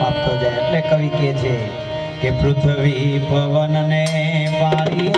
આપતો જાય. એટલે કવિ કહે છે કે પૃથ્વી પવન ને પાણી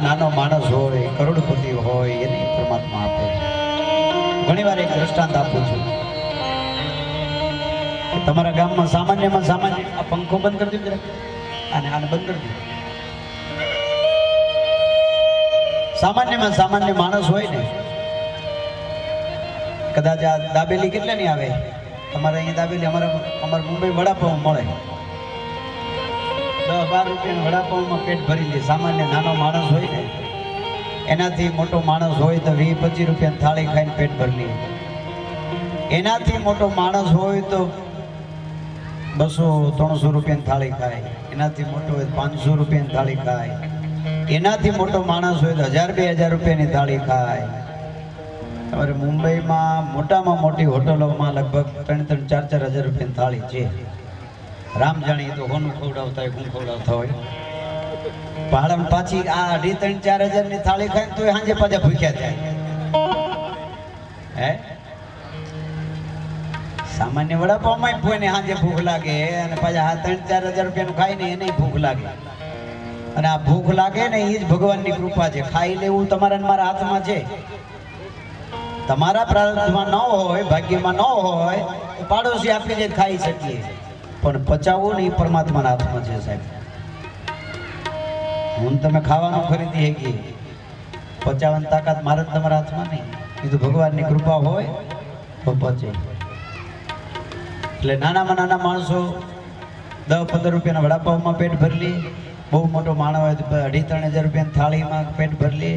નાનો માણસ હોય કરોડપતિ હોય એને પરમાત્મા આપે. ઘણીવાર એક દ્રષ્ટાંત આપું છું કે તમારા ગામમાં સામાન્યમાં સામાન્ય આ પંખો બંધ કરી દીધો અને આને બંધ કરી દીધો. સામાન્યમાં સામાન્ય માણસ હોય ને, કદાચ આ દાબેલી કેટલે નહીં આવે તમારે અહીંયા દાબેલી અમારા મુંબઈ વડાપાઉં મળે 10-12 રૂપિયાના વડાપાઉંમાં પેટ ભરી લે. સામાન્ય નાનો માણસ હોય ને એનાથી મોટો માણસ હોય તો 20-25 રૂપિયાની થાળી ખાઈને પેટ ભરી લે. એનાથી મોટો માણસ હોય તો 200-300 રૂપિયાની થાળી ખાય. એનાથી મોટો હોય 500 રૂપિયાની થાળી ખાય. એનાથી મોટો માણસ હોય તો 1000-2000 રૂપિયાની થાળી ખાય. તમારે મુંબઈમાં મોટામાં મોટી હોટલોમાં લગભગ 3-4 હજાર રૂપિયાની થાળી છે. રામ જાણી તો હોનું ખવડાવતા હોય, હું ખવડાવતા હોય. ભાડમ પાછી આ 2-3-4 હજારની થાળી ખાય તો સાંજે પાછા ભૂખ્યા થાય. હે સામાન્ય વડાપાવમાં કોઈને સાંજે ભૂખ લાગે અને પાછા 3-4 હજાર રૂપિયાનું ખાય ને એને ભૂખ લાગે. અને આ ભૂખ લાગે ને એ જ ભગવાનની કૃપા છે. ખાઈ લેવું તમારા મારા હાથમાં છે. તમારા પ્રારબ્ધમાં ન હોય, ભાગ્યમાં ન હોય તો પાડોશી આપી દે ખાઈ શકીએ, પણ પચાવવું ને એ પરમાત્માના હાથમાં છે સાહેબ. હું તમે ખાવાનું ખરીદી શકીએ, પચાવવાની તાકાત મારે તમારા હાથમાં નહીં. એ તો ભગવાનની કૃપા હોય તો પચે. એટલે નાનામાં નાના માણસો 10-15 રૂપિયાના વડાપાવમાં પેટ ભરી લે. બહુ મોટો માણસ હોય તો 2,500-3,000 રૂપિયાની થાળીમાં પેટ ભરી લે.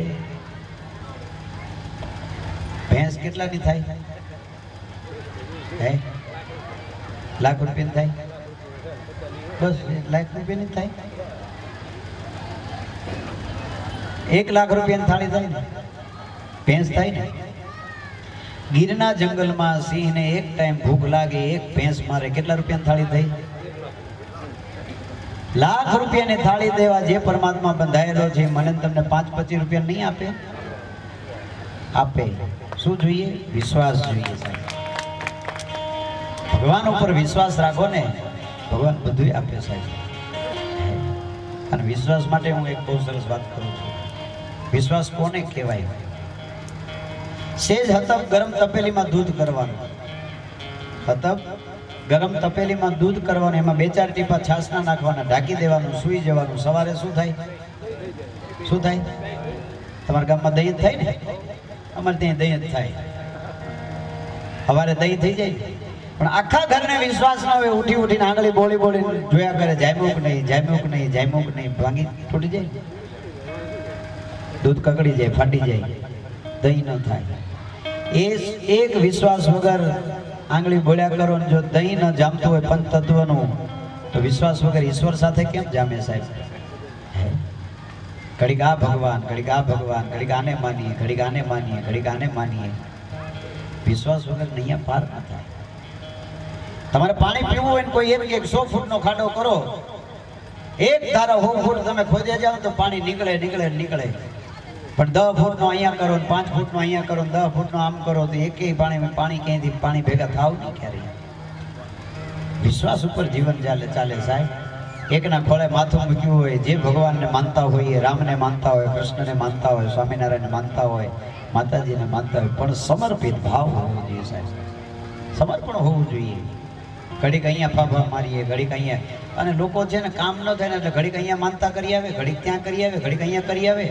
ભેંસ કેટલાની થાય? હે, લાખ રૂપિયાની થાય? બસ 1 લાખ રૂપિયાની થાય. 1 લાખ રૂપિયાની થાળી થાય ને ભેંસ થાય ને. ગીરના જંગલમાં સિંહને એક ટાઈમ ભૂખ લાગે, એક ભેંસ મારે, કેટલા રૂપિયાની થાળી થઈ? લાખ રૂપિયાની થાળી દેવા જે પરમાત્મા બંધાયેલો છે મને તમને 5-25 રૂપિયા નહીં આપે? આપે. શું જોઈએ? વિશ્વાસ જોઈએ સાહેબ. ભગવાન ઉપર વિશ્વાસ રાખો ને, ભગવાન બધું આપે સાહેબ. અને વિશ્વાસ માટે હું એક બહુ સરસ વાત કરું છું. વિશ્વાસ કોને કહેવાય? સેજ હતપ ગરમ તપેલીમાં દૂધ કરવાનું. હતપ ગરમ તપેલીમાં દૂધ કરવાનું, એમાં 2-4 ટીપા છાશના નાખવાના, ઢાંકી દેવાનું, સૂઈ જવાનું. સવારે શું થાય? શું થાય? તમારા ગામમાં દહીં થાય ને? અમારે ત્યાં દહીં જ થાય. સવારે દહીં થઈ જાય, પણ આખા ઘરને વિશ્વાસ ન હોય, ઉઠી ઉઠીને આંગળી બોલી બોલી જોયા કરે, જામ્યું કે નહીં, જામ્યું કે નહીં, જામ્યું કે નહીં, ભાંગી તૂટી જાય, દૂધ કકડી જાય, ફાટી જાય, દહીં ન થાય. એ એક વિશ્વાસ વગર આંગળી બોલ્યા કરો ને જો દહીં ન જામતું હોય પંચતત્વનું, તો વિશ્વાસ વગર ઈશ્વર સાથે કેમ જામે સાહેબ? ઘડીક આ ભગવાન, ઘડીક આ ભગવાન, ઘડીક આને માનીએ, ઘડીક આને માનીએ, ઘડીક આને માનીએ. વિશ્વાસ વગર નૈયા પાર ન થાય. તમારે પાણી પીવું હોય ને કોઈ એમ કે 100 ફૂટનો ખાડો કરો, એક ધારો 100 ફૂટ તમે ખોદે જાઓ તો પાણી નીકળે નીકળે નીકળે. પણ 10 ફૂટનો અહીંયા કરો, 5 ફૂટનો અહીંયા કરો, 10 ફૂટનો આમ કરો તો એકેય પાણી ક્યાંયથી પાણી ભેગા થાવ નહીં ક્યારેય. વિશ્વાસ ઉપર જીવન ચાલે સાહેબ. એકના ખોળે માથું મૂક્યું હોય, જે ભગવાનને માનતા હોય, રામને માનતા હોય, કૃષ્ણને માનતા હોય, સ્વામિનારાયણને માનતા હોય, માતાજીને માનતા હોય, પણ સમર્પિત ભાવ હોવો જોઈએ સાહેબ. સમર્પણ હોવું જોઈએ. ઘડીક અહીંયા ફાફા મારીએ, ઘડીક અહીંયા, અને લોકો છે ને કામ ન થાય ને એટલે ઘડીક અહીંયા માનતા કરી આવે, ઘડીક ત્યાં કરી આવે, ઘડીક અહીંયા કરી આવે.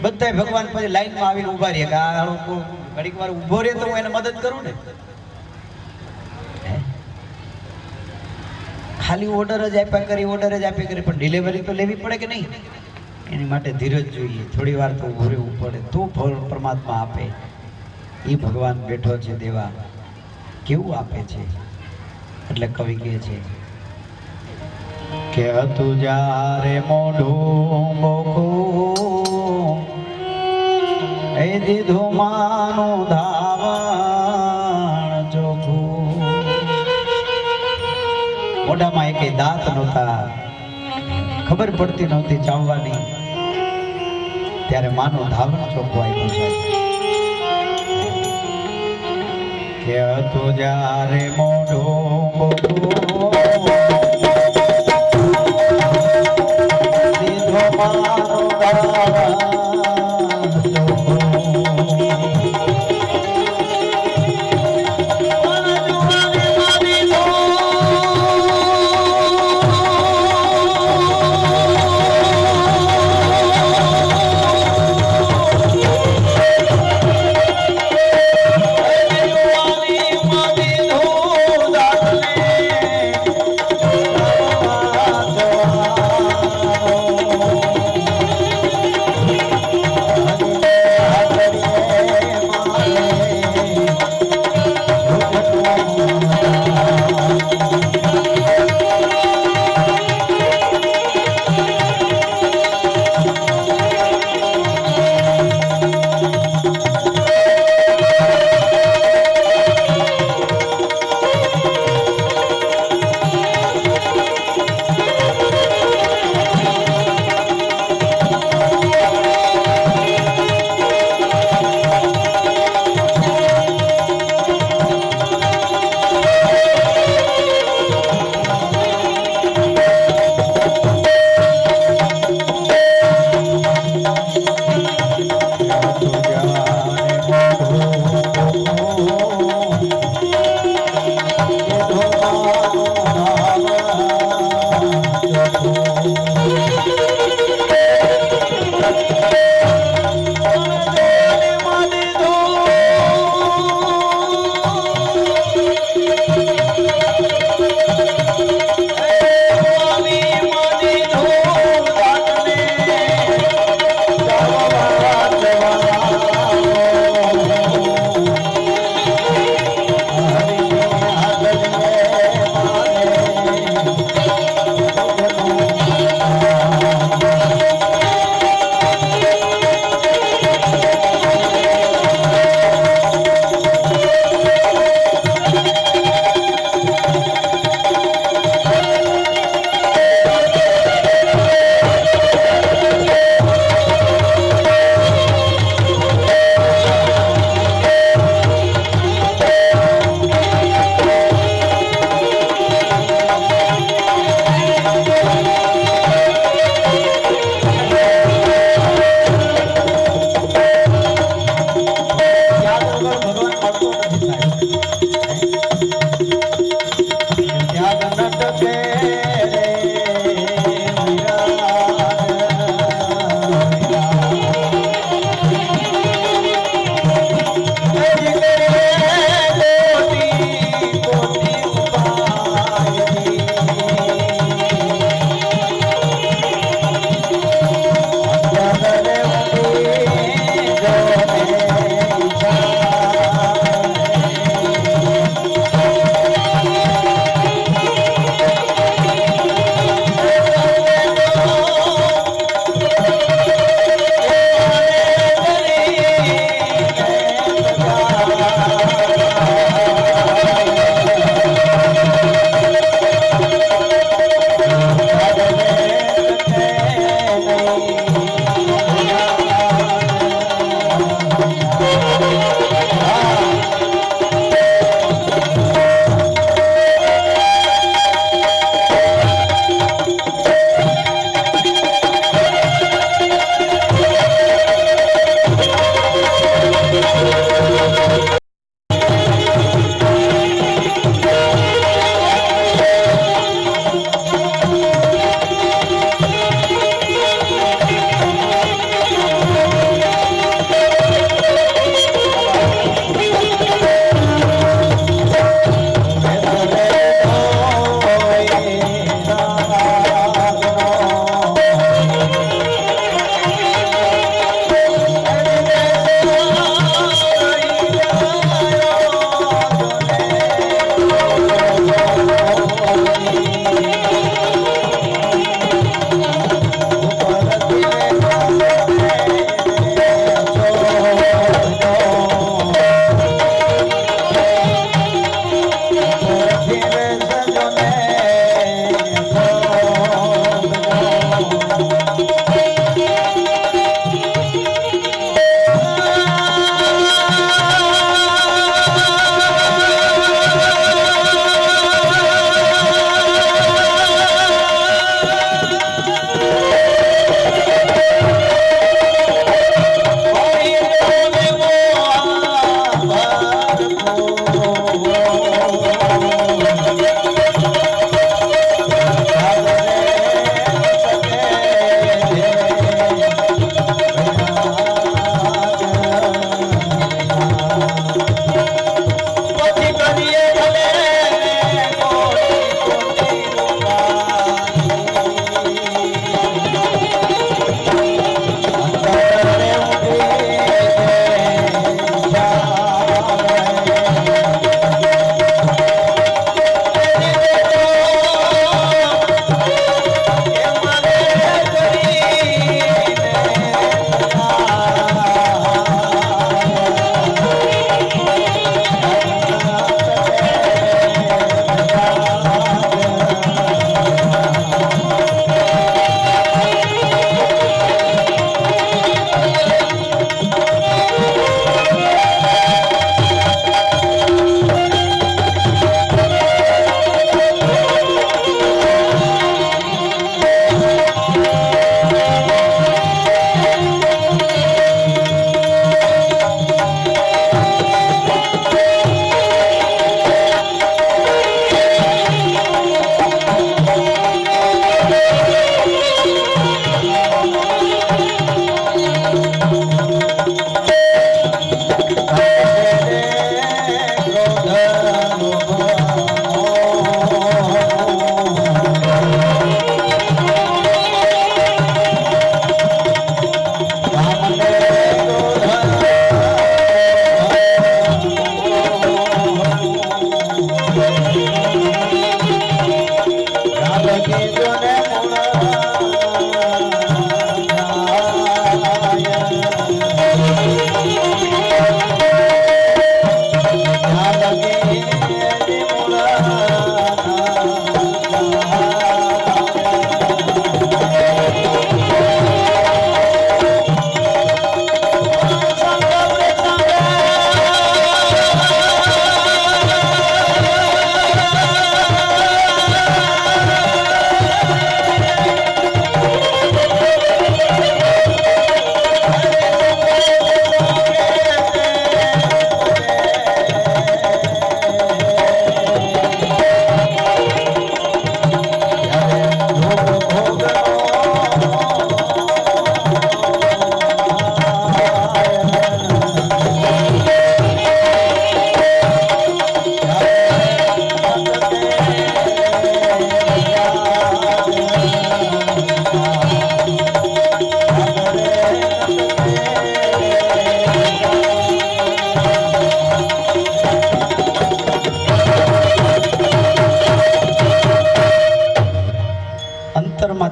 બધા ભગવાન પછી લાઈનમાં આવીને ઉભા રહે કે આ લોકો ઘડીક વાર ઉભો રહે તો હું એને મદદ કરું ને. ખાલી ઓર્ડર જ આપ્યા કરી, ઓર્ડર જ આપ્યા કરી, પણ ડિલિવરી તો લેવી પડે કે નહીં? એની માટે ધીરજ જોઈએ, થોડી વાર તો ઉભું રહેવું પડે તો ફળ પરમાત્મા આપે. એ ભગવાન બેઠો છે દેવા, કેવું આપે છે. એટલે કવિ કહે છે કે હતું જ્યારે મોઢું બોખું, એ દીધું માનું ધાવણ ચોખ્ખું. મોઢામાં એકે દાંત નહોતા, ખબર પડતી નહોતી ચાવવાની, ત્યારે માનું ધાવણ ચોખ્ખું આપ્યું છે. કે હતું જ્યારે મોઢું બોખું, દીધો માનું ધાવણ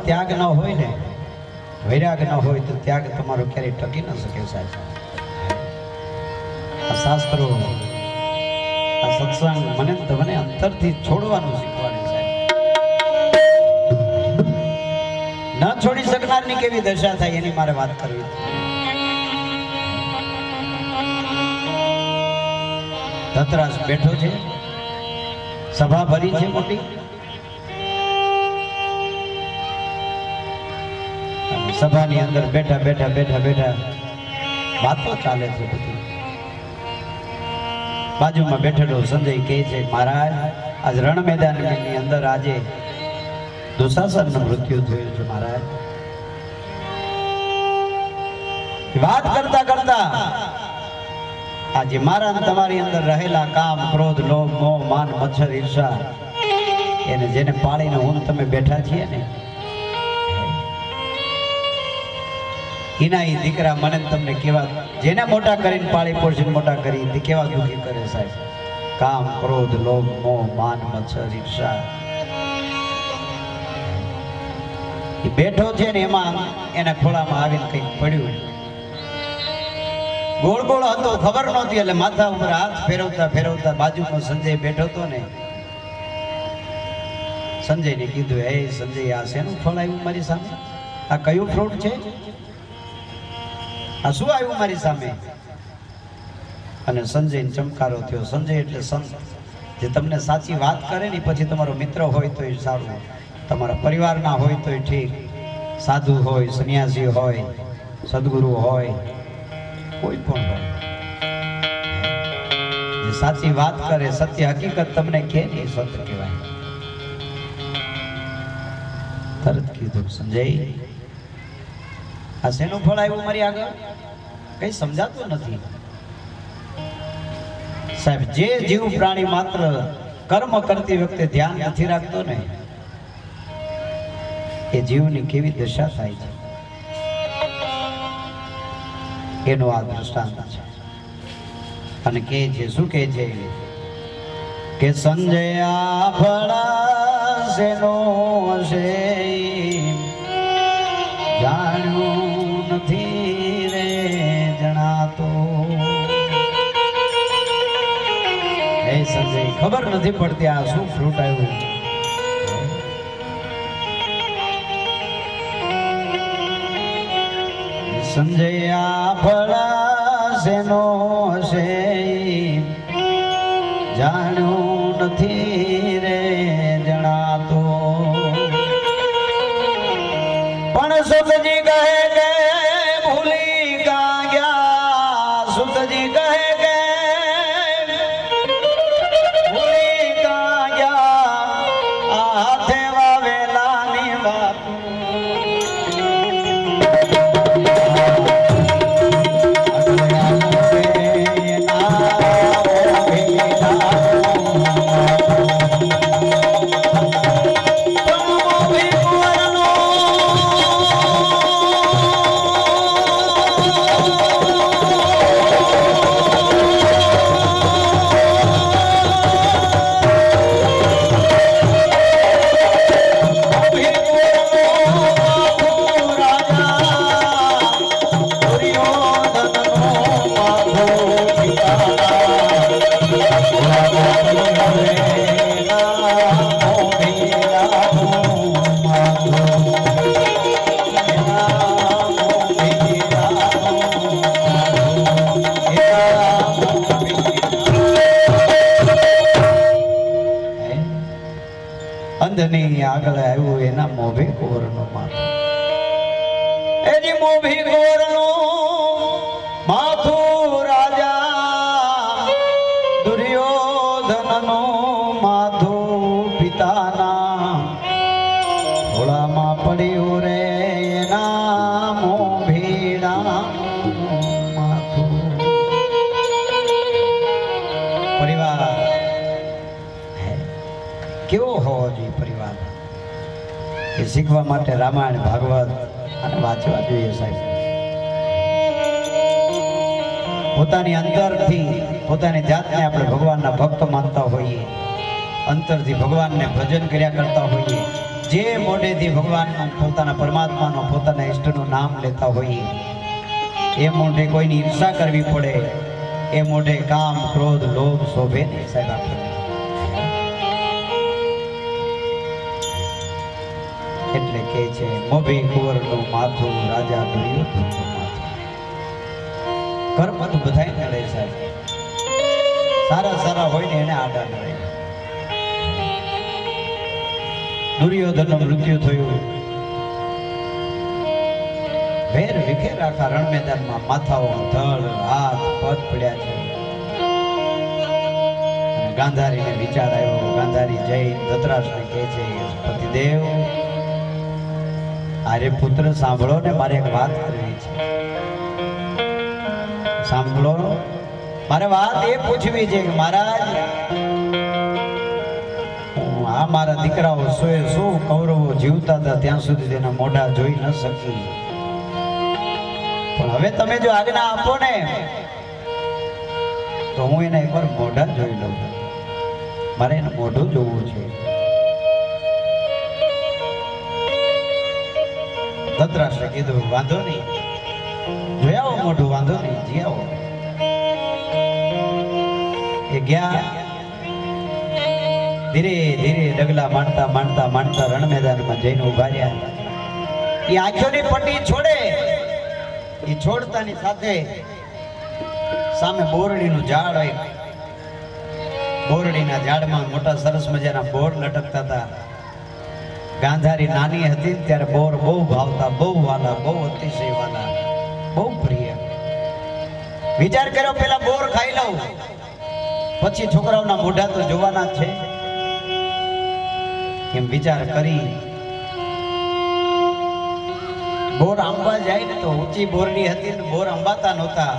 ત્યાગ ન હોય ને, વૈરાગ ન હોય તો ત્યાગ તમારો ક્યારેય ટકી ન શકે સાહેબ. આ શાસ્ત્રો, આ સત્સંગ મને તમને અંતરથી છોડવાનું શીખવાડે સાહેબ. ન છોડી શકનારની કેવી દશા થાય એની મારે વાત કરવી. ધતરાજ બેઠો છે, સભા ભરી છે મોટી, સભાની અંદર બેઠા બેઠા બેઠા બેઠા વાતો ચાલે છે બધી. બાજુમાં બેઠેલો સંજય કહે છે, મહારાજ આજ રણ મેદાનની અંદર આજે દુશાસનનું મૃત્યુ થયું છે મહારાજ. વાત કરતા કરતા આજે મારા અને તમારી અંદર રહેલા કામ, ક્રોધ, લોભ, મોહ, માન, મચ્છર, ઈર્ષા એને જેને પાળીને હું તમે બેઠા છીએ ને એના એ દીકરા મને તમને કેવા, જેને મોટા કરીને પાળી પોષીને મોટા કરી કેવા દુઃખી કરે સાહેબ. કામ, ક્રોધ, લોભ, મોહ, માન, મચ્છર, ઈર્ષા એ બેઠો છે ને એમાં એના ખોળામાં આવીને કંઈક પડ્યું. ગોળ ગોળ હતો, ખબર નહોતી, એટલે માથા ઉપર હાથ ફેરવતા ફેરવતા બાજુમાં સંજય બેઠો હતો ને, સંજયને કીધું, હે સંજય, આ શેનું ફળ આવ્યું મારી સામે? આ કયું ફ્રૂટ છે? આ શું આવ્યું મારી સામે? અને સંજયને ચમકારો થયો. સંજય એટલે સંત, જે તમને સાચી વાત કરે ને પછી તમારો મિત્ર હોય તો એ સારું, તમારા પરિવારના હોય તો ઠીક, સાધુ હોય, સંન્યાસી હોય, સદગુરુ હોય, કોઈ પણ હોય, જે સાચી વાત કરે, સત્ય હકીકત તમને કહે ને એ સત્ય કહેવાય. તરત કીધું, સંજય આ શેનું ફળ આવ્યું મારી આગળ? કઈ સમજાતું નથી સાહેબ. જે જીવ પ્રાણી માત્ર કર્મ કરતી વખતે ધ્યાન નથી રાખતો ને એ જીવની કેવી દશા થાય છે એનો આ દ્રષ્ટાંત છે. અને કે છે, શું કે છે કે સંજય આ ફળા શેનો હશે જાણ્યું નથી રે જણાતો. હે સંજય, ખબર નથી પડતી આ શું ફ્રૂટ આવ્યું. સંજય આ ફળા શેનો હશે જાણ્યું નથી રે જણાતો. પણ સુતજી કહે કે ભૂલી કા ગયા, સુતજી કહે કે ભૂલી કા ગયા, આ હાથે વાવેલાની વાત. અંધની આગળ આવ્યું એના મોભે કોરનો માથું, એની મોભી કોરનું માથું રાજા દુર્યોધનનું માથું પિતાના ઘોડામાં પડ્યું રે એના મોભીના માથું. પરિવાર કેવો હોવો જોઈએ? પરિવાર એ શીખવા માટે રામાયણ, ભાગવત અને વાંચવા જોઈએ સાહેબ. પોતાની અંતરથી પોતાની જાતને આપણે ભગવાનના ભક્ત માનતા હોઈએ, અંતરથી ભગવાનને ભજન કર્યા કરતા હોઈએ, જે મોઢેથી ભગવાનનું, પોતાના પરમાત્માનું, પોતાના ઈષ્ટનું નામ લેતા હોઈએ, એ મોઢે કોઈની ઈર્ષા કરવી પડે, એ મોઢે કામ, ક્રોધ, લોભ શોભે નહીં સાહેબ. આપણે એટલે કે છે મોભી કુંવરનું માથું રાજા દુર્યોધનનું માથું. કર્મ તો બધાય નડે સાહેબ, સારા સારા હોય ને એને આડા નડે. દુર્યોધનનું મૃત્યુ થયું, વેર વિખેર આખા રણ મેદાનમાં માથાઓ ધડ હાથ પગ પડ્યા છે. ગાંધારીને વિચાર આવ્યો. ગાંધારી જઈ ધૃતરાષ્ટ્રને કહે છે, પતિદેવ અરે પુત્ર સાંભળો ને, મારે એક વાત કરવી છે. સાંભળો, મારે વાત એ પૂછવી છે કે મહારાજ આ મારા દીકરાઓ સોએ શું કૌરવો જીવતા હતા ત્યાં સુધી તેના મોઢા જોઈ ન શકી, પણ હવે તમે જો આજ્ઞા આપો ને તો હું એને એકવાર મોઢા જોઈ લઉં. મારે એનું મોઢું જોવું છે. ધૃતરાષ્ટ્રે કીધું વાંધો નહીં, જોઈ આવો મોઢું, વાંધો નહીં, જી આવો. એ ગયા, ધીરે ધીરે ડગલા માંડતા માંડતા માંડતા રણ મેદાનમાં જઈને ઉભા રહ્યા. એ આંખોની પટ્ટી છોડે, એ છોડતાની સાથે સામે બોરડીનું ઝાડ હોય. બોરડીના ઝાડમાં મોટા સરસ મજાના બોર લટકતા હતા. ગાંધારી નાની હતી ત્યારે બોર બહુ ભાવતા, બહુ વાલા, બહુ અતિશય વાલા, બહુ પ્રિય. વિચાર કર્યો પેલા બોર ખાઈ લઉં, પછી છોકરાઓના મોઢા તો જોવાના જ છે. એમ વિચાર કરી બોર આંબા જાય ને તો ઊંચી બોરડી હતી ને બોર અંબાતા નહોતા.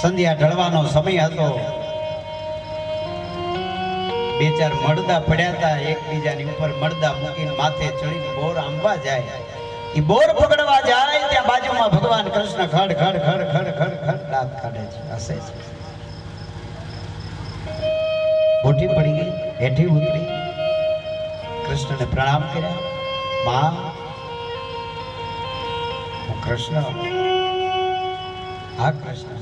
સંધ્યા ઢળવાનો સમય હતો. બે ચાર મળદા પડ્યા હતા, એકબીજાની ઉપર મળદા મૂકીને માથે ચડીને બોર આંબા જાય. એ બોર પકડવા જાય ત્યાં બાજુમાં ભગવાન કૃષ્ણ ખડ ખડ ખડ ખડ ખડ ખડ દાંત કાઢે છે, હસે છે. મોટી પડી ગઈ, હેઠી ઉતરી, કૃષ્ણને પ્રણામ કર્યા. માં, હું કૃષ્ણ. હા કૃષ્ણ.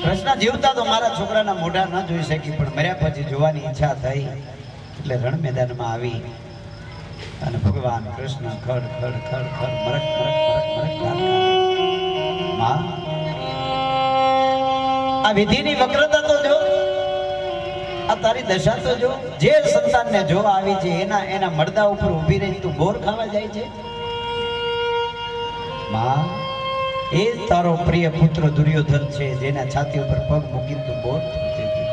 કૃષ્ણ જીવતા તો મારા છોકરાના મોઢા ન જોઈ શકી, પણ મર્યા પછી જોવાની ઈચ્છા થઈ એટલે રણ મેદાનમાં આવી અને ભગવાન કૃષ્ણ ખડ ખડ ખડ ખડ મરક મરક મરક મરક દાંત કાઢે. માં, આ વિધિની વક્રતા તો જો, આ તારી દશા તો જો. જે સંતાનને જોવા આવી છે એના મળદા ઉપર ઊભી રહી તું બોર ખાવા જાય છે. માં, એ તારો પ્રિય પુત્ર દુર્યોધન છે, જેના છાતી ઉપર પગ મૂકી તું બોર થતી હતી.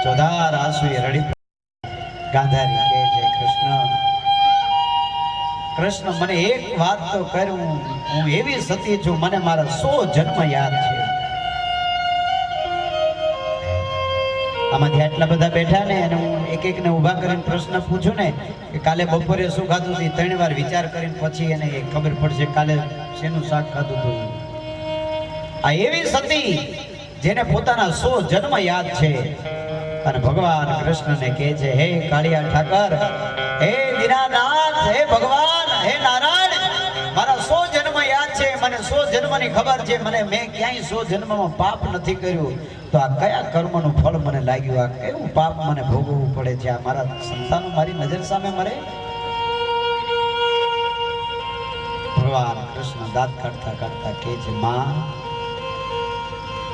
ચોધાર આંસુએ રડી. ગાંધારી કહે છે, કૃષ્ણ કૃષ્ણ, મને એક વાત તો કર, હું એવી સતી છું, મને મારા 100 જન્મ યાદ છે. આમાંથી આટલા બધા બેઠા ને અને હું એક એકને ઊભા કરીને પ્રશ્ન પૂછું ને કે કાલે બપોરે શું ખાધું હતું, 3 વાર વિચાર કરીને પછી એને ખબર પડશે કાલે શેનું શાક ખાધું હતું. આ એવી સતી જેને પોતાના 100 જન્મ યાદ છે. અને ભગવાન કૃષ્ણને કહે છે, હે કાળિયા ઠાકર, હે દીનાનાથ, હે ભગવાન, હે નારાયણ, મારા 100 જન્મ યાદ છે, મને 100 જન્મની ખબર છે, મેં ક્યાંય 100 જન્મમાં પાપ નથી કર્યું, તો આ કયા કર્મનું ફળ મને લાગ્યું, આ કેવું પાપ મને ભોગવવું પડે છે, આ મારા સંતાનો મારી નજર સામે મરે. ભગવાન કૃષ્ણ દાંત કાઢતા કાઢતા કહે છે, માં,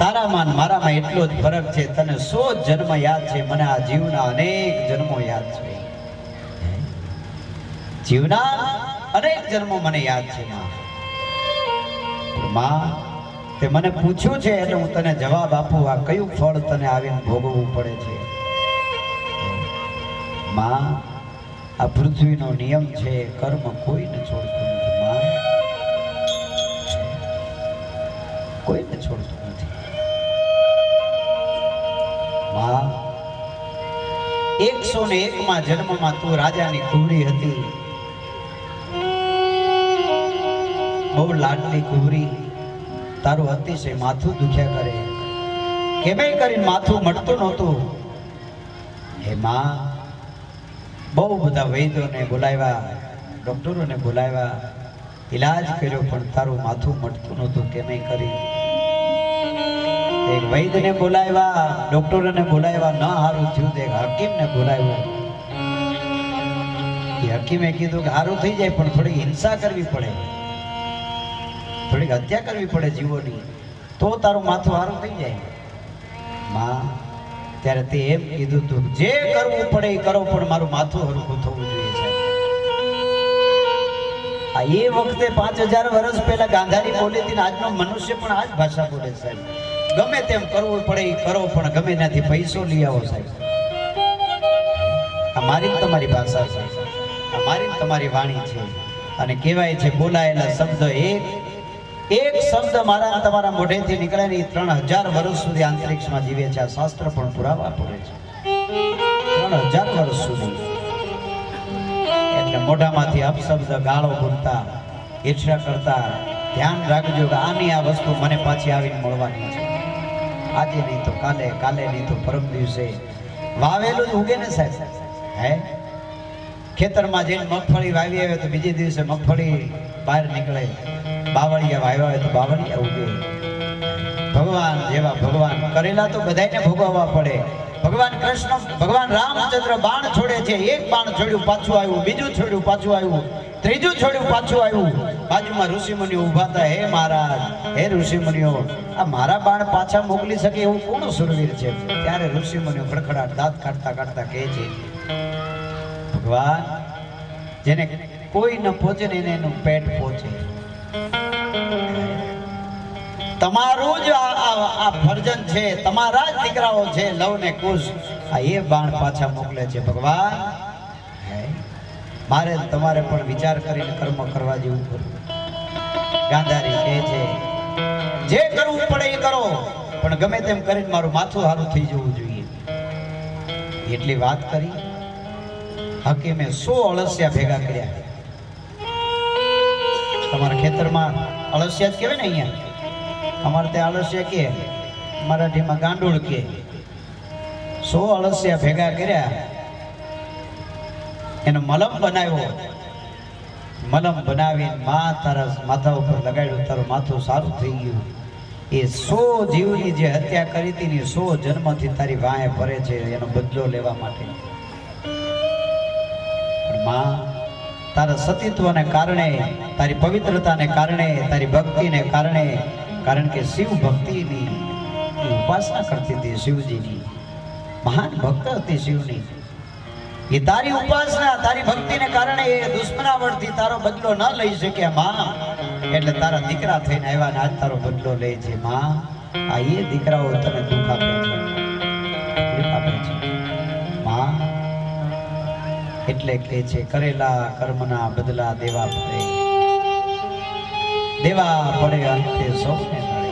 તારામાં મારામાં એટલો જ ફરક છે, તને 100 જન્મ યાદ છે, મને આ જીવના અનેક જન્મો યાદ છે. જીવના અનેક જન્મો મને યાદ છે. માં, તે મને પૂછ્યું છે એટલે હું તને જવાબ આપું, આ કયું ફળ તને આવીને ભોગવવું પડે છે. માં, આ પૃથ્વીનો નિયમ છે, કર્મ કોઈને છોડતું નથી. માં, કોઈને છોડતું નથી. માં, 101માં જન્મમાં તું રાજાની કુંવરી હતી, બહુ લાડલી કુંવરી, તારું અતિશય માથું દુખ્યા કરે, કેમે કરીને માથું મળતું નહોતું. હે માં, બહુ બધા વૈદ્યોને બોલાવ્યા, ડોક્ટરોને બોલાવ્યા, ઈલાજ કર્યો, પણ તારું માથું મળતું નહોતું કેમે કરી. એક વૈદ્યને બોલાવ્યા, ડોક્ટરોને બોલાવ્યા, ન હારું થયું તો એક હકીમને બોલાવ્યો. એ હકીમે કીધું કે હારું થઈ જાય પણ થોડીક હિંસા કરવી પડે, થોડીક હત્યા કરવી પડે જીવોની, તો તારું માથું હારું થઈ જાય. માં ત્યારે તે એમ કીધું તું જે કરવું પડે એ કરો પણ મારું માથું હરખું થવું જોઈએ સાહેબ. આ એ વખતે 5000 વર્ષ પહેલા ગાંધારી બોલી હતી ને આજનો મનુષ્ય પણ આ જ ભાષા બોલે સાહેબ. ગમે તેમ કરવું પડે એ કરો પણ ગમે ત્યાંથી પૈસો લઈ આવો સાહેબ. આ મારી તમારી ભાષા છે, આ મારી તમારી વાણી છે. અને કહેવાય છે બોલાયેલા શબ્દ એક શબ્દ મારા તમારા મોઢેથી નીકળે ને 3000 વર્ષ સુધી અંતરિક્ષમાં જીવે છે. આ શાસ્ત્ર પણ પુરાવા પૂરે છે 3000 વર્ષ સુધી. એટલે મોઢામાંથી અપશબ્દ ગાળો બોલતા, ઈર્ષ્યા કરતા ધ્યાન રાખજો કે આની આ વસ્તુ મને પાછી આવીને મળવાની છે. આજે નહીં તો કાલે, કાલે નહીં તો પરમ દિવસે. વાવેલું જ ઉગે ને સાહેબ. હે ખેતરમાં જઈને મગફળી વાવી આવે તો બીજે દિવસે મગફળી બહાર નીકળે. બાવળિયા વાવ્યા હોય તો બાવળિયા ઉગે. ભગવાન જેવા ભગવાન કરેલા તો બધાને ભોગવવા પડે. ભગવાન કૃષ્ણ, ભગવાન રામચંદ્ર બાણ છોડે છે. એક બાણ છોડ્યું પાછું આવ્યું, બીજું છોડ્યું પાછું આવ્યું, ત્રીજું છોડ્યું પાછું આવ્યું. બાજુમાં ઋષિમુનિઓ ઊભા હતા. હે મહારાજ, હે ઋષિમુનિઓ, આ મારા બાણ પાછા મોકલી શકે એવું કોણ સુરવીર છે? ત્યારે ઋષિમુનિઓ ખડખડાટ દાંત કાઢતા કાઢતા કહે છે ભગવાન જેને કોઈ ન પહોંચે ને એને એનું પેટ પહોંચે. તમારું જ આ ફરજન છે, તમારા જ દીકરાઓ છે લવ ને કુશ. આ એ બાણ પાછા મોકલે છે. ભગવાન મારે તમારે પણ વિચાર કરીને કર્મ કરવા જેવું કરવું. ગાંધારી કહે છે જે કરવું પડે એ કરો પણ ગમે તેમ કરીને મારું માથું હારું થઈ જવું જોઈએ. એટલી વાત કરી. હકીમે 100 અળસિયા ભેગા કર્યા. તમારા ખેતરમાં અળસિયા જ કહેવાય ને, અહીંયા અમારે ત્યાં અળસિયા કે, મરાઠીમાં ગાંડુળ કે. 100 અળસિયા ભેગા કર્યા, એનો મલમ બનાવ્યો. મલમ બનાવીને તારા માથા ઉપર લગાડ્યું, તારું માથું સારું થઈ ગયું. એ 100 જીવની જે હત્યા કરી હતી ને 100 જન્મથી તારી વાહે ભરે છે એનો બદલો લેવા માટે. માં તારા સતીત્વને કારણે, તારી પવિત્રતાને કારણે, તારી ભક્તિને કારણે, કારણ કે શિવ ભક્તિની ઉપાસના કરતી હતી, શિવજીની મહાન ભક્ત હતી શિવની. એ તારી ઉપાસના, તારી ભક્તિને કારણે એ દુશ્મનાવળથી તારો બદલો ન લઈ શક્યા માં. એટલે તારા દીકરા થઈને આવ્યા ને આજ તારો બદલો લે છે માં. આ એ દીકરાઓ તને દુઃખ આપે છે, દુઃખ આપે છે માં. એટલે કહે છે કરેલા કર્મના બદલા દેવા પડે, દેવા પડે અંતે સૌને નડે.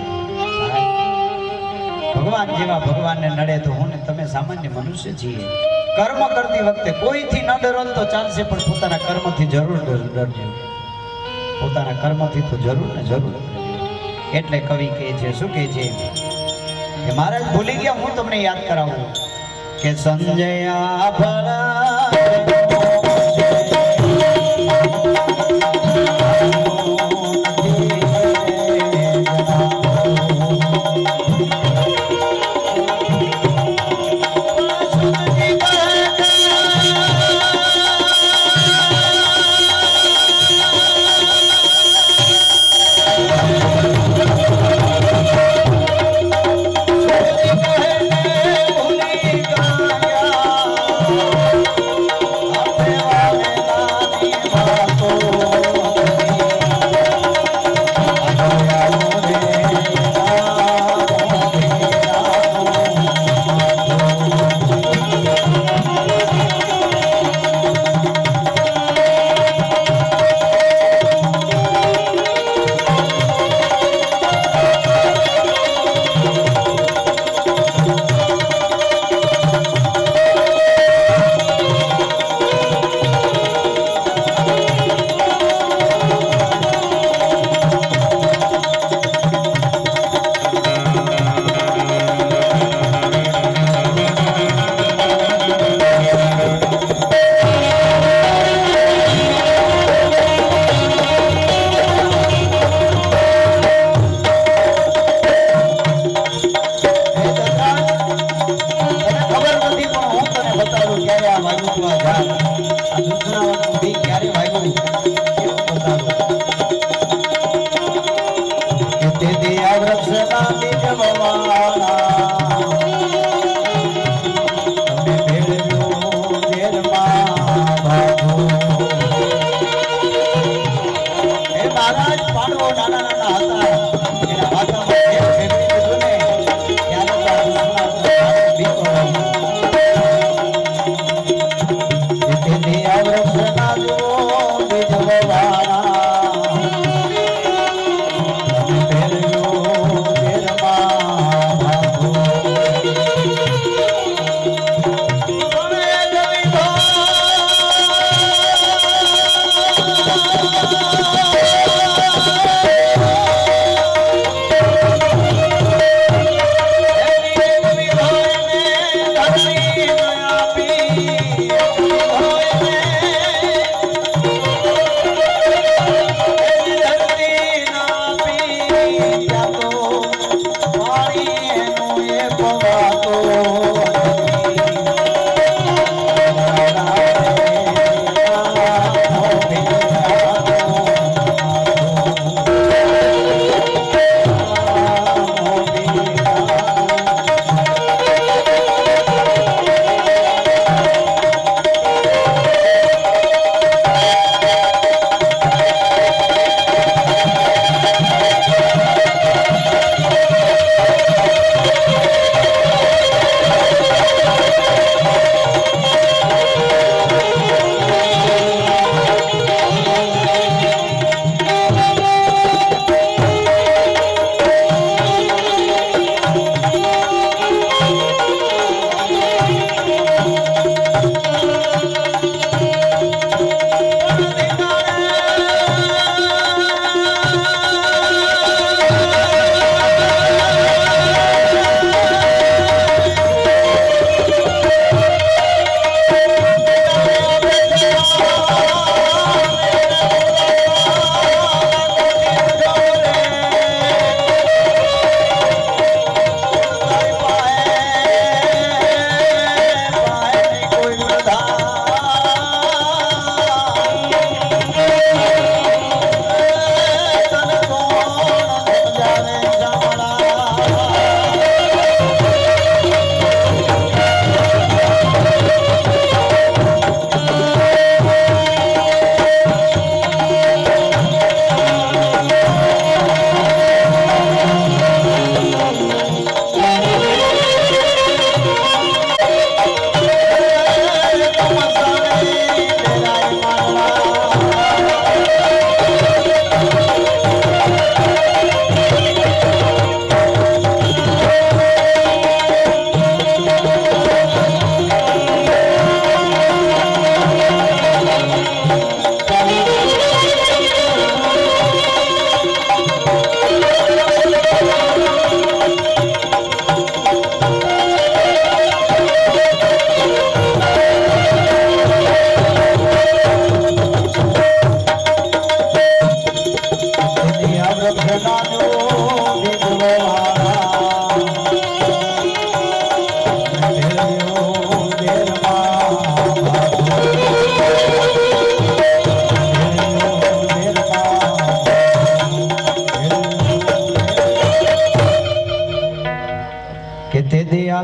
ભગવાન જેવા ભગવાનને નડે તો હું ને તમે સામાન્ય મનુષ્ય છીએ. કર્મ કરતી વખતે કોઈથી ન ડરો તો ચાલશે પણ પોતાના કર્મથી જરૂર ડરજો. પોતાના કર્મથી તો જરૂર ને જરૂર. એટલે કવિ કહે છે, શું કહે છે કે મહારાજ ભૂલી ગયા, હું તમને યાદ કરાવું કે સંજયા ભલા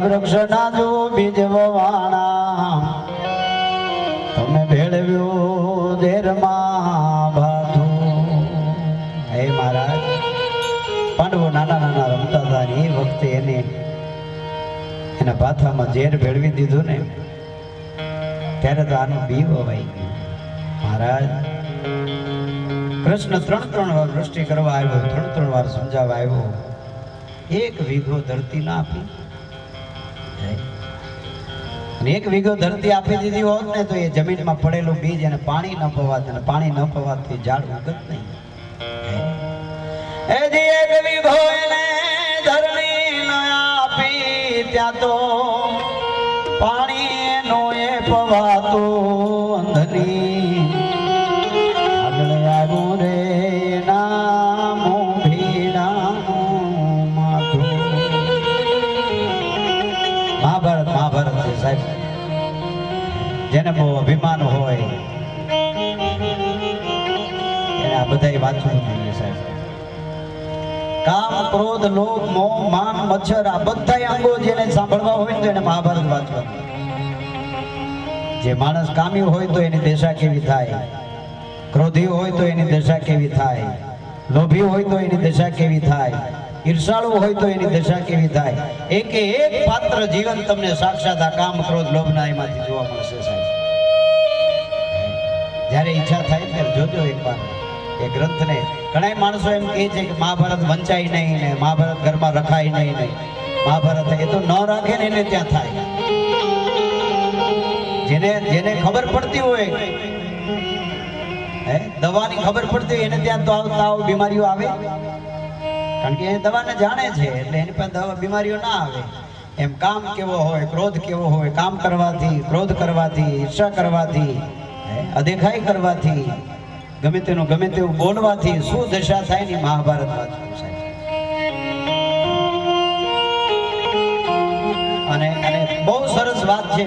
વૃક્ષ ના જો બીજ વવાણા તમે ભેળવ્યો દેરમાં ભાથું. હે મહારાજ, પાંડવો નાના નાના રમતા હતા એ વખતે એના ભાથામાં ઝેર ભેળવી દીધું ને ત્યારે તો આનું બી વવાઈ ગયું. મહારાજ કૃષ્ણ ત્રણ વાર વૃષ્ટિ કરવા આવ્યો, ત્રણ વાર સમજાવવા આવ્યો, એક વીઘો ધરતી ના આપી. એક વીઘો ધરતી આપી દીધી હોત ને તો એ જમીનમાં પડેલું બીજ એને પાણી ન પવાત, અને પાણી ન પવાથી ઝાડ ઉગત નહીં. એજી એક વીઘો એને ધરણી ન આપી, ત્યાં તો પાણી એનો એ પવાતો અંધની આગળ આવ્યું રે નામો ભીડાનું માથું. મહાભારત છે સાહેબ, જેને બહુ અભિમાન હોય એને આ બધા વાંચવું જોઈએ સાહેબ. કામ, ક્રોધ, લોભ, મોહ, માન, મચ્છર આ બધા અંગો જેને સાંભળવા હોય તો એને મહાભારત વાંચવા. જે માણસ કામી હોય તો એની દશા કેવી થાય, ક્રોધી હોય તો એની દશા કેવી થાય, લોભી હોય તો એની દશા કેવી થાય, ઈર્ષાળુ હોય તો એની દશા કેવી થાય. એક પાત્ર જીવન તમને સાક્ષાત આ કામ, ક્રોધ, લોભના એમાંથી જોવા મળશે સાહેબ. જ્યારે ઈચ્છા થાય ત્યારે જોજો એકવાર એ ગ્રંથને. ઘણા માણસો એમ કહે છે કે મહાભારત વંચાય નહીં ને મહાભારત ઘરમાં રખાય નહીં ને મહાભારત એ તો ન રાખે ને એને ત્યાં થાય. જેને ખબર પડતી હોય હે દવાની ખબર પડતી હોય એને ત્યાં તો તાવ બીમારીઓ આવે, કારણ કે એ દવાને જાણે છે એટલે એની પાસે દવા બીમારીઓ ના આવે. એમ કામ કેવો હોય, ક્રોધ કેવો હોય, કામ કરવાથી, ક્રોધ કરવાથી, ઈર્ષા કરવાથી, અદેખાઈ કરવાથી, ગમે તેનું ગમે તેવું બોલવાથી શું દશા થાય ને મહાભારત વાંચવું છે. અને બહુ સરસ વાત છે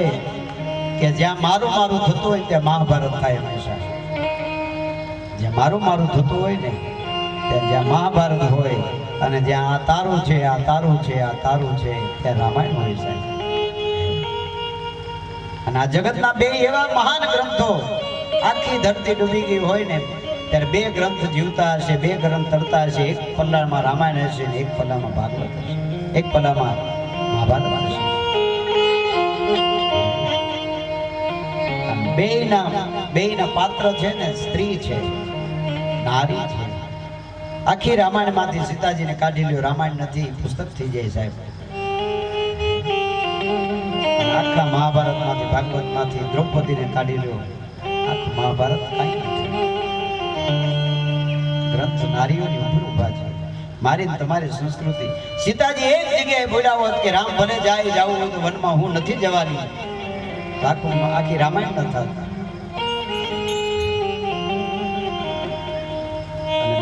કે જ્યાં મારું મારું થતું હોય ત્યાં મહાભારત થાય હંમેશા. જ્યાં મારું મારું થતું હોય ને ત્યાં જ્યાં મહાભારત હોય, અને જ્યાં આ તારું છે, આ તારું છે, આ તારું છે, ત્યાં રામાયણ હોય છે. અને આ જગતના બે એવા મહાન ગ્રંથો, આખી ધરતી ડૂબી ગઈ હોય ને ત્યારે બે ગ્રંથ જીવતા હશે, બે ગ્રંથ તરતા હશે. એક પલ્લામાં રામાયણ હશે ને એક પલ્લામાં ભાગવત હશે, એક પલ્લામાં મહાભારત હશે. બેયના પાત્ર છે ને સ્ત્રી છે, નારી છે. આખી રામાયણ માંથી સીતાજીને કાઢી લ્યો, રામાયણ નથી પુસ્તક થઈ જાય સાહેબ. આખા મહાભારત માંથી, ભાગવત માંથી દ્રૌપદીને કાઢી લ્યો, આખું મહાભારત કઈ નથી. ગ્રંથ નારીઓની ઉપર ઉભા છે. મારી તમારી સંસ્કૃતિ. સીતાજી એક જગ્યાએ બોલ્યા હોત કે રામ ભલે જાય, જાવું હોય તો વનમાં, હું નથી જવાની, આખી રામાયણ ન થાત.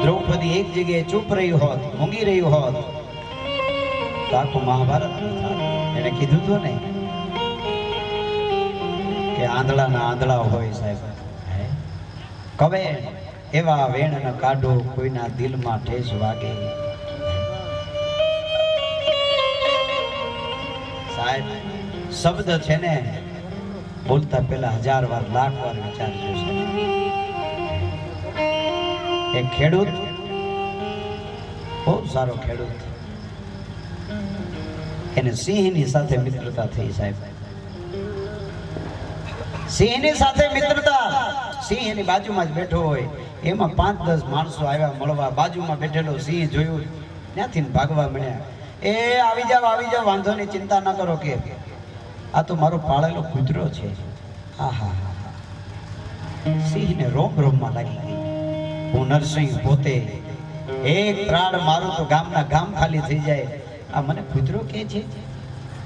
દ્રૌપદી એક જગ્યાએ ચૂપ રહી હોત, મૂંગી રહી હોત તો આખું મહાભારત ન થાત. એને કીધું તો નહીં કે આંધળાના આંધળા હોય સાહેબ. કવે એવા વેણ ન કાઢો, કોઈના દિલમાં ઠેસ વાગે. સાહેબ શબ્દ છે ને બોલતા પહેલા 1000 વાર, લાખ વાર વિચારજો. એક ખેડૂત, બહુ સારો ખેડૂત, એને સિંહની સાથે મિત્રતા થઈ સાહેબ. સિંહની સાથે મિત્રતા. સિંહ એની બાજુમાં જ બેઠો હોય, એમાં 5-10 માણસો આવ્યા મળવા. બાજુમાં બેઠેલો સિંહ જોયું, ત્યાંથી ભાગવા મળ્યા. એ આવી જાવ, વાંધો નહીં, ચિંતા ના કરો, કે આ તો મારો પાળેલો કૂતરો છે. આહા, સિંહને રોમ રોમમાં લાગી ગઈ. હું નરસિંહ પોતે, એક ત્રાડ મારું તો ગામના ગામ ખાલી થઈ જાય. આ મને કૂતરો કે છે.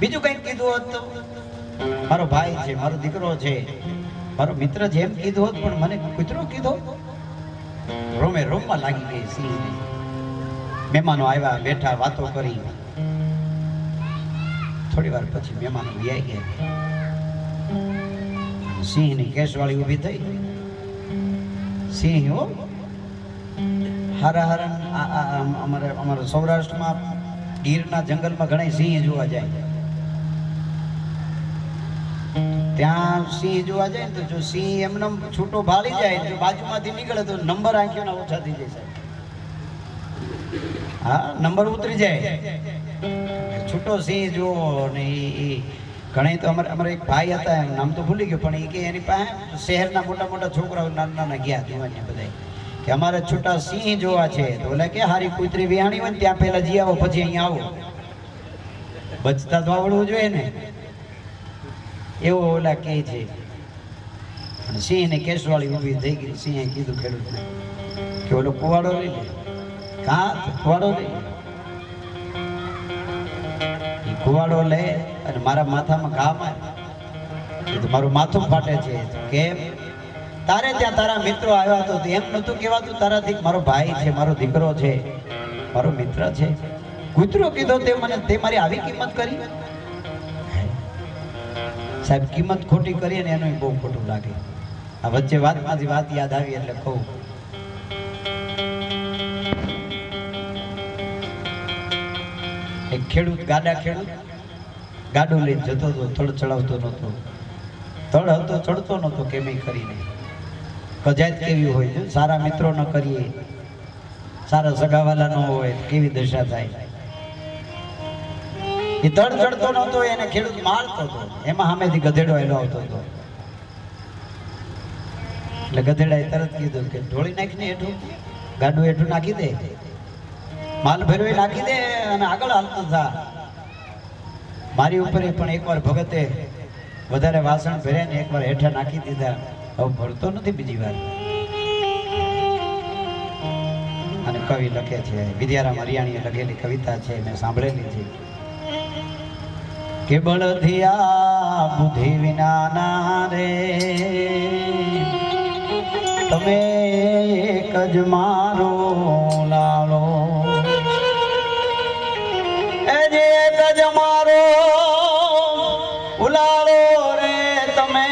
બીજું કંઈક કીધું હોત તો મારો ભાઈ છે, મારો દીકરો છે, મારો મિત્ર છે એમ કીધું હોત, પણ મને કૂતરો કીધો. રોમે રોમમાં લાગી ગઈ સિંહને. મહેમાનો આવ્યા, બેઠા, વાતો કરી. થોડી વાર પછી મહેમાનો વ્યાઈ ગયા. સિંહની કેસવાળી ઊભી થઈ. સિંહ હો હારા અમારા સૌરાષ્ટ્રમાં ગીરના જંગલમાં ઘણા સિંહ જોવા જાય. ત્યાં સિંહ જોવા જાય તો જો સિંહ એમને છૂટો ભાળી જાય, જો બાજુમાંથી નીકળે તો નંબર આંખીઓના ઓછા થઈ જાય સાહેબ. હા, નંબર ઉતરી જાય. છૂટો સિંહ જોવો ને એ ઘણા તો અમારા એક ભાઈ હતા, નામ તો ભૂલી ગયો, પણ એ કે એની પાસે શહેરના મોટા મોટા છોકરાઓ નાના ગયા દીવાને બધા કે અમારે છૂટા સિંહ જોવા છે. તો ઓલા કે હારી કૂતરી વિહાણી હોય ને ત્યાં પહેલા જી આવો, પછી અહીંયા આવો. બચતા તો આવડવું જોઈએ ને, એવો ઓલા કહે છે. અને સિંહ ને કેસવાળી ઊભી થઈ ગઈ. સિંહે કીધું ખેડૂતને કે ઓલો કુવાડો લઈ લે. હા, કુવાડો લઈ લે. એ કુવાડો લે અને મારા માથામાં ઘા મારે. મારું માથું ફાટે છે. કેમ? તારે ત્યાં તારા મિત્રો આવ્યા તો એમ નતું કહેવાતું તારાથી મારો ભાઈ છે, મારો દીકરો છે, મારો મિત્ર છે. કૂતરો કીધો તે મને, તે મારી આવી કિંમત કરી સાહેબ. કિંમત ખોટી કરી ને એનું બહુ ખોટું લાગે. આ વચ્ચે વાતમાંથી વાત યાદ આવી એટલે કહું. એક ખેડૂત, ગાડું લઈને જતો હતો, થડ ચડાવતો નહોતો. થડ હતો, ચડતો નહોતો કેમે કરીને. કજાત કેવી હોય છે, સારા મિત્રો ન કરીએ, સારા સગાવાલા ન હોય, કેવી દશા થાય. એ તડ ચડતો નહોતો, એને ખેડૂત મારતો હતો. એમાં સામેથી ગધેડો હેલો આવતો હતો. એટલે ગધેડાએ તરત કીધું કે ઢોળી નાખીને હેઠું, ગાડું હેઠું નાખી દે, માલ ભેરવી નાખી દે અને આગળ હાલતો થા. મારી ઉપર પણ એકવાર ભગતે વધારે વાસણ ભર્યા ને એકવાર હેઠા નાખી દીધા. હવે ભરતો નથી બીજી વાર. કવિ લખે છે, વિદ્યારામ હરિયાણીએ લખેલી કવિતા છે, મેં સાંભળેલી છે કે બળધિયા બુદ્ધિ વિનાના રે તમે એક જ મારો લાલો, એ જે એક જ મારો ઉલાળો રે તમે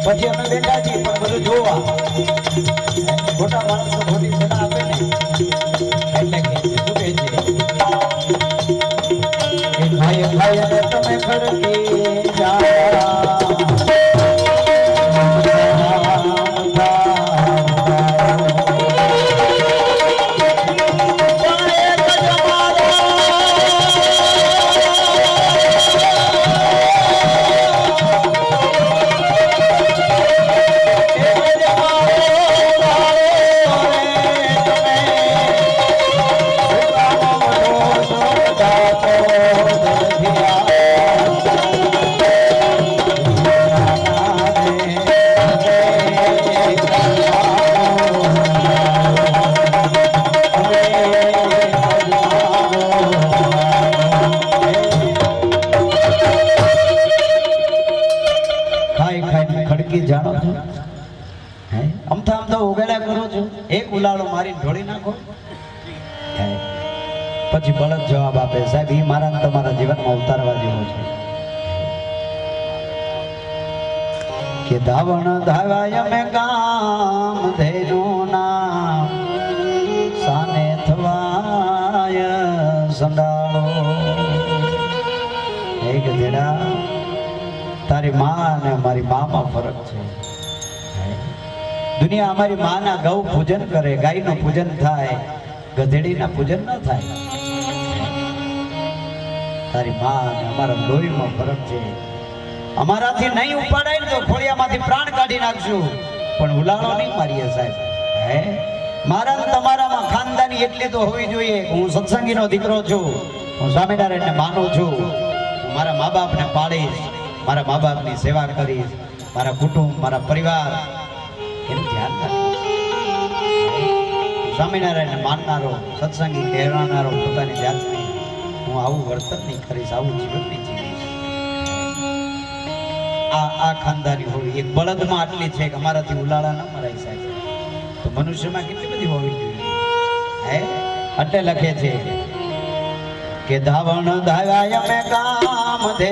પછી અમે બેઠા છીએ પણ બધું જોવા મોટા માણસો મોટી સલાહ આપે ને એટલે કે શું કહે છે કે ખાય ખાય અને તમે ખડકી જા જાણો છો હે અમથા અમથા ઉગાડ્યા કરો છો, એક ઉલાળો મારી ઢોળી નાખો. પછી બળદ જવાબ આપે, સાહેબ એ મારા તમારા જીવનમાં ઉતારવા જેવો છે કે ધાવણ ધાવાય અમે ગામ ધૈર્યું નામ સાને થવાય સંડાળો. એક ધેડા તારી માં અને મારી મામાં ફરક છે. દુનિયા અમારી માના ગૌ પૂજન કરે, ગાયનું પૂજન થાય, ગધેડીના પૂજન ન થાય. તારી માં અને અમારા લોહીમાં ફરક છે. અમારાથી નહીં ઉપાડાય ને તો ખોળિયામાંથી પ્રાણ કાઢી નાખશું, પણ ઉલાળો નહીં મારીએ સાહેબ. હે મારા તમારામાં ખાનદાની એટલી તો હોવી જોઈએ. હું સત્સંગીનો દીકરો છું, હું સ્વામિનારાયણને માનું છું, હું મારા મા બાપને પાળીશ, મારા મા બાપની સેવા કરીશ, મારા કુટુંબ મારા પરિવાર એનું ધ્યાન રાખીશ. સ્વામિનારાયણને માનનારો સત્સંગી કહેવાનારો પોતાની જાતને હું આવું વર્તન નહીં કરીશ, આવું જીવન નહીં જીવીશ. આ ખાનદારી હોવી એક બળદમાં આટલી છે કે અમારાથી ઉલાળા ન મરાય સાહેબ, તો મનુષ્યમાં કેટલી બધી હોવી જોઈએ. હે એટલે લખે છે કે ધાવણ ધાવાય અમે કામ દે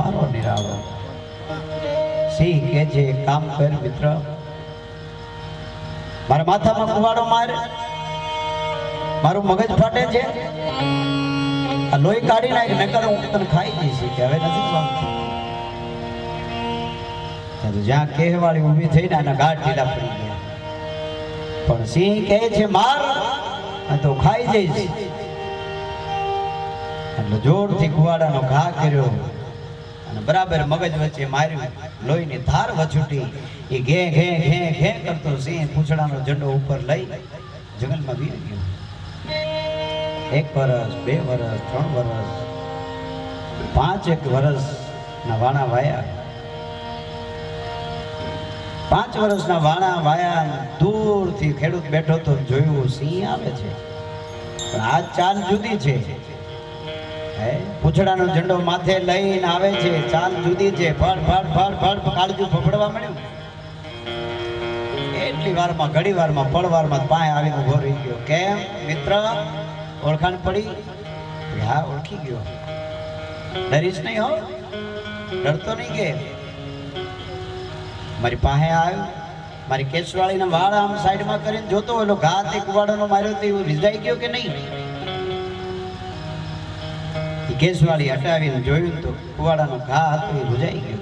કુવારો નિરાવો. સિંહ કે છે કામ કર મિત્ર, મારા માથામાં કુવાડો મારે, મારું મગજ ફાટે છે, આ લોહી કાઢી નાખ, નકર હું તને ખાઈ જઈશ. કે હવે નથી સ્વામી. જ્યાં કહેવાળી ઊભી થઈને આના ગાઢ ઢીલા પડી ગયા. પણ સિંહ કહે છે માર, તો ખાઈ જઈશ. એટલે જોરથી કુવાડાનો ઘા કર્યો અને બરાબર મગજ વચ્ચે માર્યું. લોહીની ધાર વછૂટી. એ ઘે ઘે ઘે ઘે કરતો સિંહ પૂંછડાનો ઝંડો ઉપર લઈ જંગલમાં વી ગયો. 1 વર્ષ, 2 વર્ષ, 3 વર્ષ, 5 વર્ષના વાણા વાયા. 5 વર્ષના વાણા વાયા. દૂરથી ખેડૂત બેઠો તો જોયું સિંહ આવે છે, પણ આ ચાલ જુદી છે. પૂંછડાનો ઝંડો માથે લઈને આવે છે, ચાલ જુદી છે. ફળ ફળ ફળ ફળ કાળજું ફફડવા મળ્યું. એટલી વારમાં, ઘડી વારમાં, પળવારમાં પાસે આવીને ઉભો રહી ગયો. કેમ મિત્ર, ઓળખાણ પડી? હા ઓળખી ગયો. ડરીશ નહીં હો, ડરતો નહીં. કે મારી પાસે આવ્યો, મારી કેસવાળીના વાળ આમ સાઈડમાં કરીને જોતો હોય, ઘા તે કુવાડાનો માર્યો તો એવું રીઝાઈ ગયો કે નહીં? કેસવાળી હટાવીને જોયું તો કુવાડાનો ઘા હતો એ રૂજાઈ ગયો.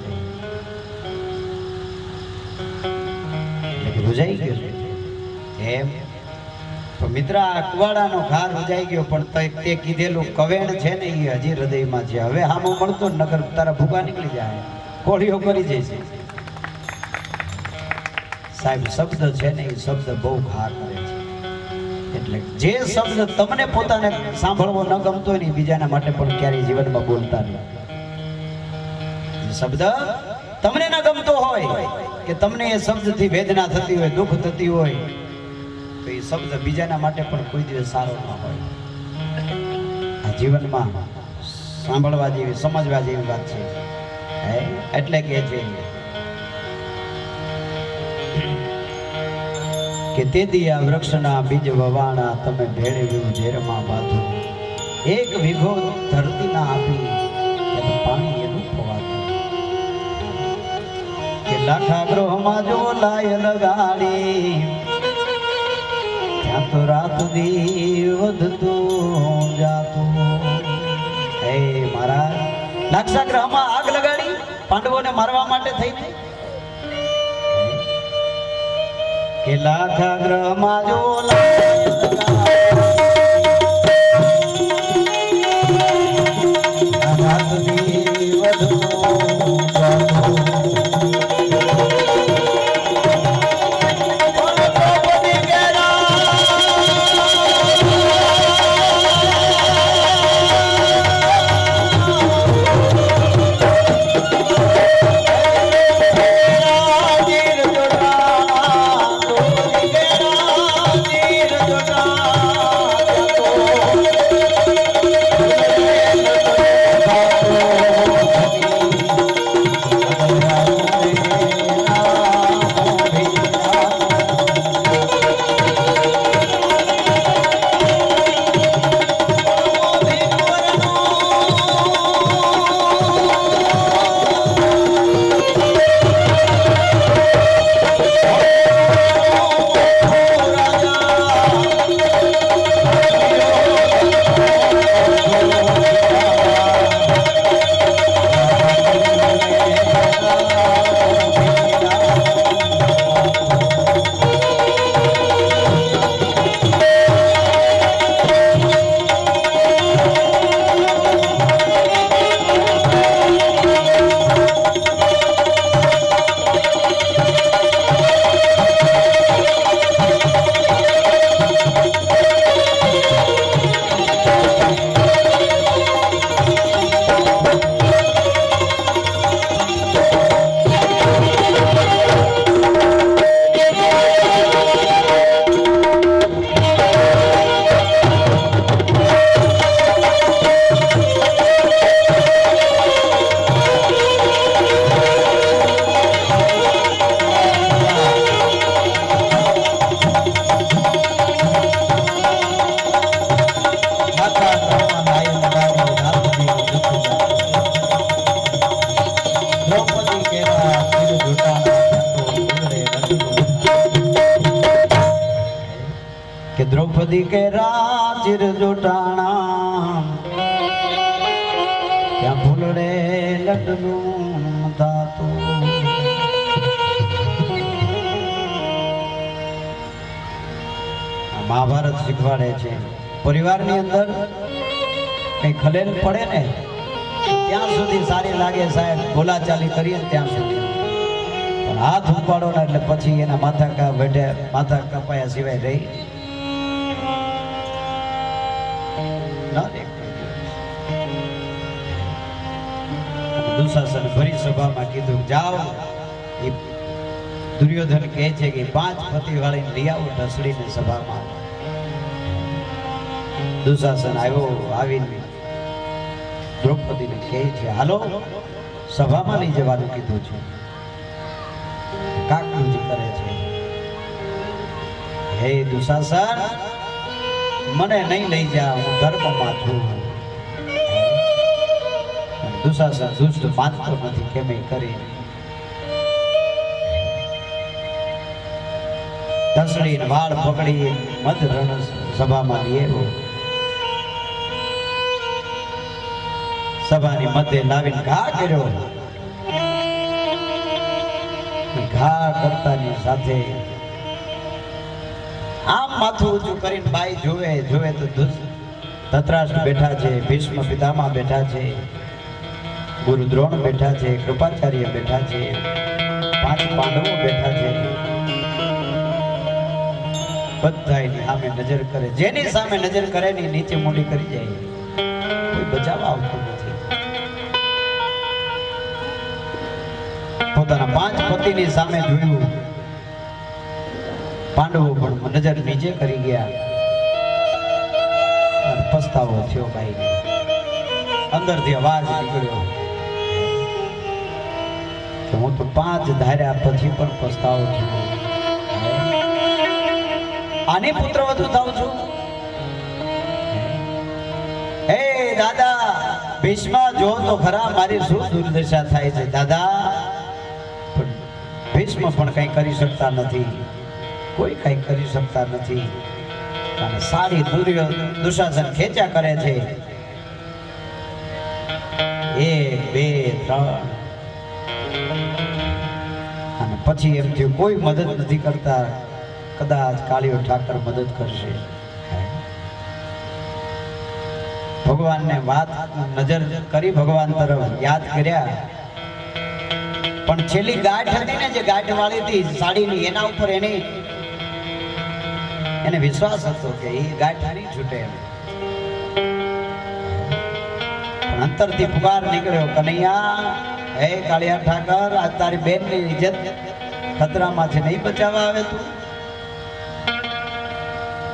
એટલે રૂજાઈ ગયો એમ. તો મિત્ર, આ કુવાડાનો ઘા રૂજાઈ ગયો, પણ તે કીધેલું કવેણ છે ને એ હજી હૃદયમાં છે. હવે હામો મળતો નગર તારા ભૂકા નીકળી જાય, કોળીઓ કરી જશે. સાહેબ શબ્દ છે ને એ શબ્દ બહુ ઘા કરે છે. એટલે જે શબ્દ તમને પોતાને સાંભળવો ન ગમતો હોય ને બીજાના માટે પણ ક્યારેય જીવનમાં બોલતા નહીં. શબ્દ તમને ન ગમતો હોય કે તમને એ શબ્દથી વેદના થતી હોય, દુઃખ થતી હોય, તો એ શબ્દ બીજાના માટે પણ કોઈ દિવસ સારો ન હોય. આ જીવનમાં સાંભળવા જેવી, સમજવા જેવી વાત છે. એટલે કે છે કે તેથી આ વૃક્ષના બીજ વવાણા, તમે ભેળવ્યું ઝેરમાં બાંધો. 1 વીઘો ધરતી ના આપી, પાણી એનું ખવાતું. કે લાખા ગ્રહમાં જો લાય લગાડી, ત્યાં તો રાત દી વધતું જાતું. હે મહારાજ, લાક્ષા ગ્રહમાં આગ લગાડી પાંડવોને મારવા માટે થઈ હતી. કે લાખા ગ્રહમાં જો ખુદી કે રાજીર જોટાણા ત્યાં ફૂલડે લડનું થાતું. મહાભારત શીખવાડે છે પરિવારની અંદર કઈ ખલેલ પડે ને ત્યાં સુધી સારી લાગે સાહેબ, બોલાચાલી કરીએ ત્યાં સુધી, પણ હાથ ઉપાડો ને એટલે પછી એના માથા કપાયા સિવાય રહી ના રે. દુશાસન ભરી સભામાં કીધું જાઓ. એ દુર્યોધન કહે છે કે 5 પતિ વાળીને લઈ આવો ઢસડીને સભામાં. દુશાસન આવ્યો, આવીને દ્રૌપદીને કહે છે હાલો સભામાં લઈ જવાનું કીધું છે. કાકુજી કરે છે, હે દુશાસન મને નહીં લઈ જા, હું ધર્મમાં છું. દુશાસન દુષ્ટ માનતો નથી, કેમે કરી દસડીને વાળ પકડી મધ રણ સભામાં લઈ આવ્યો. સભાની મધ્ય લાવીને ઘા કર્યો. ઘા કરતાની સાથે આમ માથું ઊંચું કરીને બાઈ જોવે તો ધૃતરાષ્ટ્ર બેઠા છે, ભીષ્મ પિતામહ બેઠા છે, ગુરુ દ્રોણ બેઠા છે, કૃપાચાર્ય બેઠા છે, 5 પાંડવો બેઠા છે. બધાની સામે નજર કરે, જેની સામે નજર કરે ની નીચે મોઢી કરી જાય, કોઈ બચાવવા આવતું નથી. પોતાના 5 પતિની સામે જોયું, પાંડવો પણ નજર નીચે કરી ગયા. પસ્તાવો થયો ભાઈને, અંદરથી અવાજ નીકળ્યો કે હું તો 5 ધાર્યા પછી પણ પસ્તાવો છું. આની પુત્રવધુ થાઉં છું. હે દાદા ભીષ્મ, જો તો ખરા મારી શું દુર્દશા થાય છે દાદા. ભીષ્મ પણ કઈ કરી શકતા નથી, કોઈ કઈ કરી શકતા નથી. અને સારી દુશાસન ખેંચ્યા કરે છે. 1 2 3 અને પછી એમ થયું કોઈ મદદ નથી કરતા, કદાચ કાળિયો ઠાકર મદદ કરશે. ભગવાનને વાત નજર કરી, ભગવાન તરફ યાદ કર્યા, પણ છેલ્લી ગાંઠ હતી ને જે ગાંઠ વાળી હતી સાડીની, એના ઉપર એને વિશ્વાસ હતો કે એ ગાંઠ નહીં છૂટે. પણ અંતરથી પુકાર નીકળ્યો, કનૈયા હે કાળિયા ઠાકર, આ તારી બેનની ઇજ્જત ખતરામાં છે, નહીં બચાવવા આવે તું.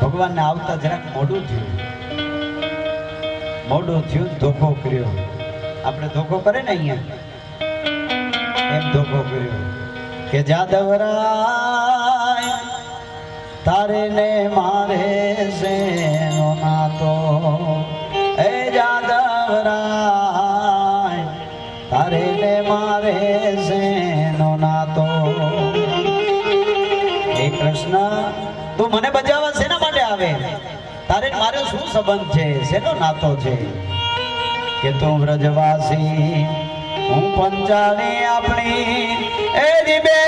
ભગવાનને આવતા જરાક મોડું થયું, ધોખો કર્યો. આપણે ધોખો કરે ને અહીંયા, એમ ધોખો કર્યો કે જાદવરાય તારે ને મારે છે નો નાતો. હે જાદવરાય તારે ને મારે છે નો નાતો. હે કૃષ્ણ, તું મને બચાવવા શેના માટે આવે? તારે મારો શું સંબંધ છે, શેનો નાતો છે? કે તું વ્રજવાસી, હું પંચાળી આપણી એ રીબે